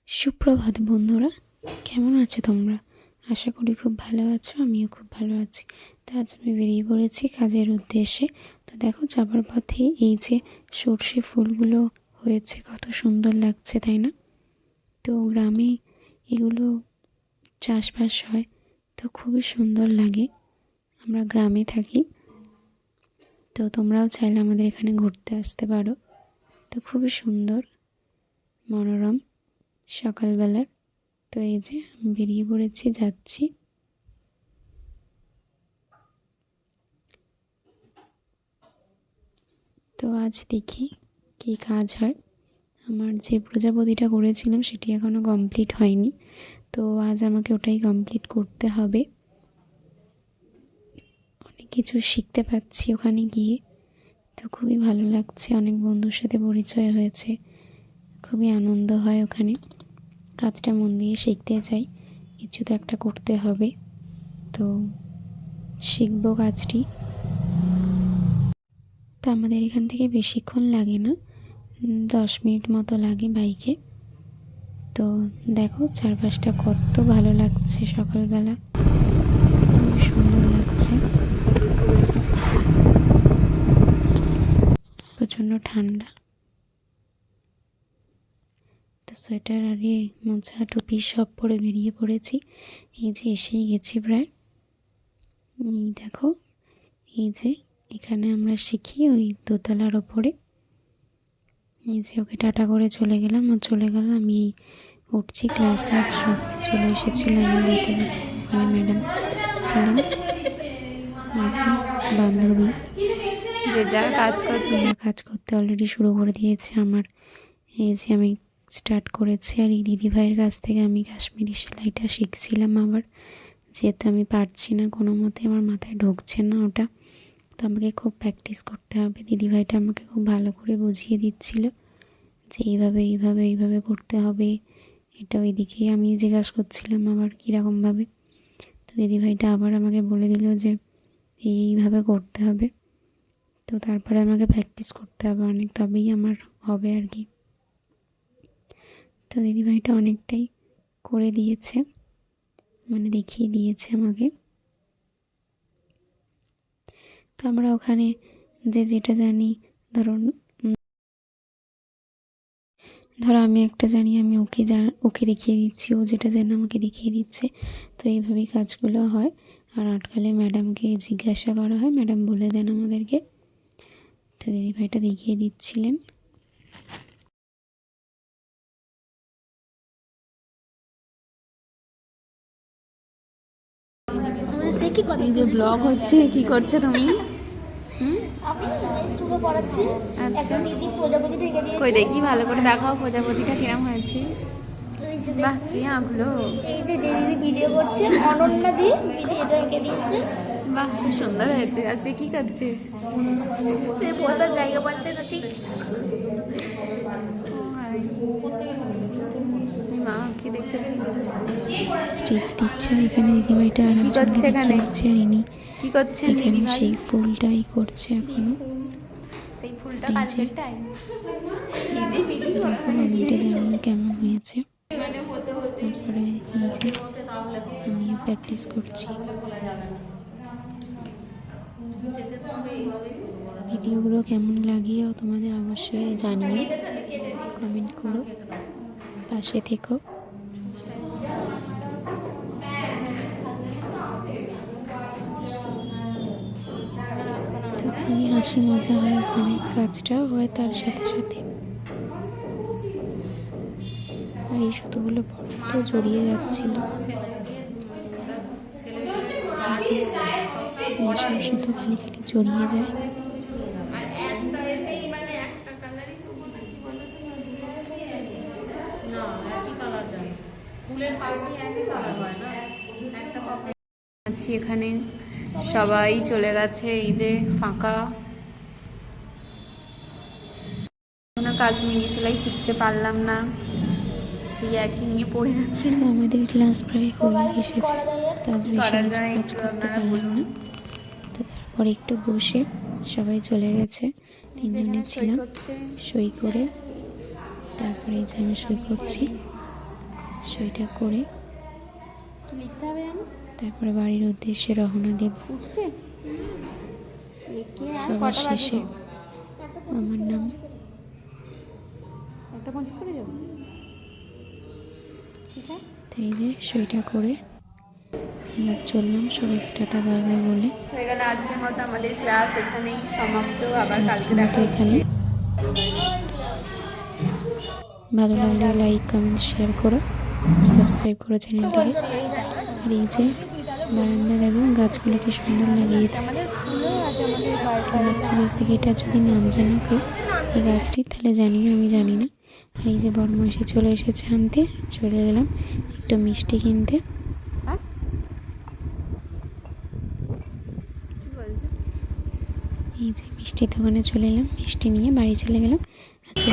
সুপ্রভাত বন্ধুরা, কেমন আছো তোমরা? আশা করি খুব ভালো আছো। আমিও খুব ভালো আছি। তো আজ আমি বেরিয়ে পড়েছি কাজের উদ্দেশ্যে। তো দেখো, যাবার পথে এই যে সর্ষে ফুলগুলো হয়েছে, কত সুন্দর লাগছে, তাই না? তো গ্রামে এগুলো চাষবাস হয়, তো খুবই সুন্দর লাগে। আমরা গ্রামে থাকি, তো তোমরাও চাইলে আমাদের এখানে ঘুরতে আসতে পারো। তো খুবই সুন্দর, মনোরম সকালবেলার। তো এই যে আমি বেরিয়ে পড়েছি, যাচ্ছি। তো আজ দেখি কী কাজ হয়। আমার যে প্রজাপতিটা করেছিলাম সেটি এখনও কমপ্লিট হয়নি, তো আজ আমাকে ওটাই কমপ্লিট করতে হবে। অনেক কিছু শিখতে পাচ্ছি ওখানে গিয়ে, তো খুবই ভালো লাগছে। অনেক বন্ধুর সাথে পরিচয় হয়েছে, খুবই আনন্দ হয় ওখানে। কাজটা মন দিয়ে শিখতে চাই, কিছু তো একটা করতে হবে, তো শিখবো কাজটি। তো আমাদের এখান থেকে বেশিক্ষণ লাগে না, 10 মিনিট মতো লাগে বাইকে। তো দেখো চারপাশটা কত ভালো লাগছে, সকালবেলা খুব সুন্দর লাগছে। প্রচণ্ড ঠান্ডা, তো সোয়েটার আর মোজা টুপি সব পরে বেরিয়ে পড়েছি। এই যে এসেই গেছি প্রায়। এই দেখো, এই যে এখানে আমরা শিখি ওই দোতলার ওপরে। এই যে ওকে টাটা করে চলে গেলাম, ও চলে গেল, আমি উঠছি। ক্লাসে আজ সবাই চলে এসেছিল, আমি দেখে গেছিলাম। ওখানে ম্যাডাম ছিলেন, এই যে বান্ধবী, যে যারা কাজ করতে অলরেডি শুরু করে দিয়েছে। আমার এই যে আমি স্টার্ট করেছি, আর এই দিদিভাইয়ের কাছ থেকে আমি কাশ্মীরি সেলাইটা শিখছিলাম আবার, যেহেতু আমি পারছি না, কোনো মতে আমার মাথায় ঢুকছে না ওটা, তো আমাকে খুব প্র্যাকটিস করতে হবে। দিদিভাইটা আমাকে খুব ভালো করে বুঝিয়ে দিচ্ছিল যে এইভাবে এইভাবে এইভাবে করতে হবে। এটা ওইদিকে আমি জিজ্ঞাসা করছিলাম আবার কীরকমভাবে, তো দিদিভাইটা আবার আমাকে বলে দিল যে এইভাবে করতে হবে। তো তারপরে আমাকে প্র্যাকটিস করতে হবে অনেক, তবেই আমার হবে আর কি। তো দিদিভাইটা অনেকটাই করে দিয়েছে, মানে দেখিয়ে দিয়েছে আমাকে। তো আমরা ওখানে যে যেটা জানি, ধরো আমি একটা জানি, আমি ওকে দেখিয়ে দিচ্ছি, ও যেটা জানে আমাকে দেখিয়ে দিচ্ছে। তো এইভাবেই কাজগুলো হয়। আর আটকালে ম্যাডামকে জিজ্ঞাসা করা হয়, ম্যাডাম বলে দেন আমাদেরকে। তো দিদিভাইটা দেখিয়ে দিচ্ছিলেন। এই যে ব্লগ হচ্ছে, কি করছো তুমি? আমি শুরু পড়াচ্ছি। আচ্ছা, একটা দিদি প্রজাপতি ঢেকে দিয়েছে। কই দেখি, ভালো করে দেখাও প্রজাপতিটা কিরম হয়েছে। এই যে বাহ, কি আঁকলো! এই যে দিদি ভিডিও করছে, অনন্যা দি ভিডিওটা ঢেকে দিয়েছে। বাহ, খুব সুন্দর হয়েছে। আর সে কি করছে? সে বসার জায়গা পাচ্ছে না ঠিক। মা কি দেখতে পেল? স্টিচ দিচ্ছে এখানে দিদিভাইটা, আর একজনকে দেখিয়ে দিচ্ছে, আর ইনি কি করছেন এখানে সেই ফুলটাই করছে এখনো। সেই ফুলটা কালকেরটাই। দেখো কমেন্টে জানিয়ে কেমন হয়েছে। তারপরে নিজে আমিও প্র্যাকটিস করছি। ভিডিওগুলো কেমন লাগেও তোমাদের অবশ্যই জানিও, কমেন্ট করো, পাশে থেকো। তো খুবই হাসি মজা হয় ওখানে, কাজটাও হয় তার সাথে সাথে। আর এই সুতোগুলো বড্ড জড়িয়ে যাচ্ছিল, এইসব সুতো খালি খালি জড়িয়ে যায়। আছি এখানে, সবাই চলে গেছে, এই যে ফাঁকা। কোনো কাশ্মীরি সেলাই শিখতে পারলাম না, সেই একই নিয়ে পড়ে যাচ্ছি। আমাদের ক্লাস প্রায় হয়ে এসেছে, তো আজ বেশি কিছু কাজ করতে পারলাম না। তো তারপর একটু বসে সবাই চলে গেছে, 3 জনে ছিলাম, সই করে তারপরে এই যে আমি সই করছি। সইটা করে কি লিখতে হবে জানো? তারপরে বাড়ির উদ্দেশ্যে রওনা দেব। উঠছে লিখে আর সবার কটা বাজে শেষে তো? আমার নাম 1:25 করে যাবো, ঠিক আছে। তো এই যে সইটা করে আমরা চললাম, সবাইকে টাটা বাই বাই বলে। হয়ে গেল আজকের মতো আমাদের ক্লাস এখানেই সমাপ্ত, আবার কালকে আজকের দেখা মতো এখানে। হচ্ছে। ভালো লাগলে লাইক কমেন্ট শেয়ার করো, সাবস্ক্রাইব করো চ্যানেলটাকে। আর এই যে বারান্দা দেখো, গাছগুলো কি সুন্দর লাগিয়েছে। আমাদের স্কুলেও আছে, আমাদের বাড়ির ভাবছি বেশ থেকে এটা যদি নাম জানো কেউ এই গাছটির তাহলে জানিও, আমি জানি না। আর এই যে বড়মাসি চলে এসেছে আনতে, চলে গেলাম একটু মিষ্টি কিনতে। কি বলছো? এই যে মিষ্টির দোকানে চলে এলাম, মিষ্টি নিয়ে বাড়ি চলে গেলাম। আচ্ছা।